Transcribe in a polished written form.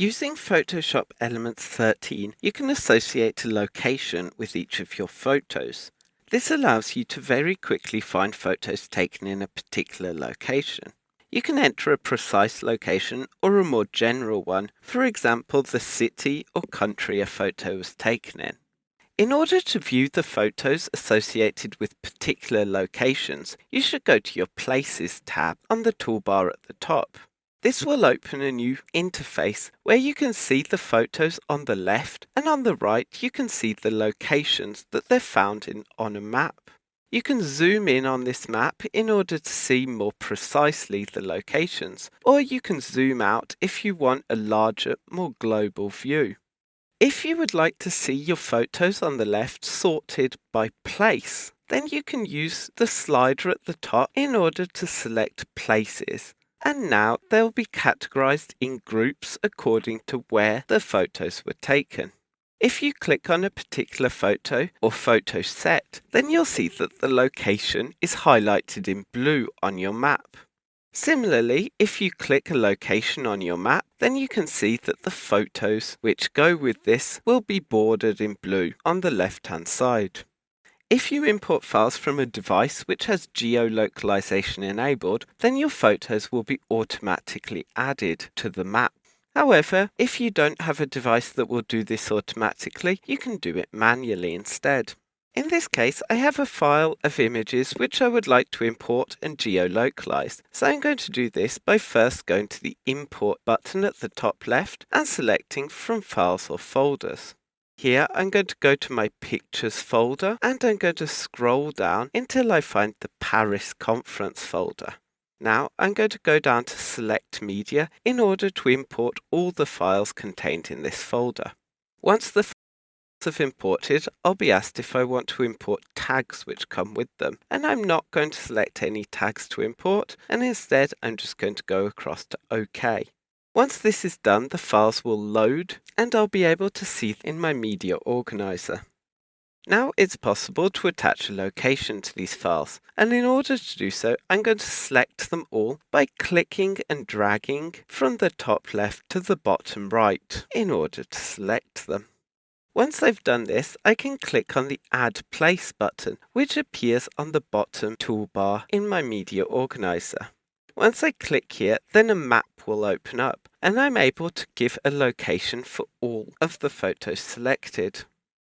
Using Photoshop Elements 13, you can associate a location with each of your photos. This allows you to very quickly find photos taken in a particular location. You can enter a precise location or a more general one, for example the city or country a photo was taken in. In order to view the photos associated with particular locations, you should go to your Places tab on the toolbar at the top. This will open a new interface where you can see the photos on the left, and on the right you can see the locations that they're found in on a map. You can zoom in on this map in order to see more precisely the locations, or you can zoom out if you want a larger, more global view. If you would like to see your photos on the left sorted by place, then you can use the slider at the top in order to select places. And now they'll be categorized in groups according to where the photos were taken. If you click on a particular photo or photo set, then you'll see that the location is highlighted in blue on your map. Similarly, if you click a location on your map, then you can see that the photos which go with this will be bordered in blue on the left-hand side. If you import files from a device which has geolocalization enabled, then your photos will be automatically added to the map. However, if you don't have a device that will do this automatically, you can do it manually instead. In this case, I have a file of images which I would like to import and geolocalize, so I'm going to do this by first going to the Import button at the top left and selecting from Files or Folders. Here I'm going to go to my Pictures folder and I'm going to scroll down until I find the Paris Conference folder. Now I'm going to go down to Select Media in order to import all the files contained in this folder. Once the files have imported, I'll be asked if I want to import tags which come with them, and I'm not going to select any tags to import, and instead I'm just going to go across to OK. Once this is done, the files will load and I'll be able to see in my media organizer. Now it's possible to attach a location to these files, and in order to do so, I'm going to select them all by clicking and dragging from the top left to the bottom right in order to select them. Once I've done this, I can click on the Add Place button, which appears on the bottom toolbar in my media organizer. Once I click here, then a map will open up, and I'm able to give a location for all of the photos selected.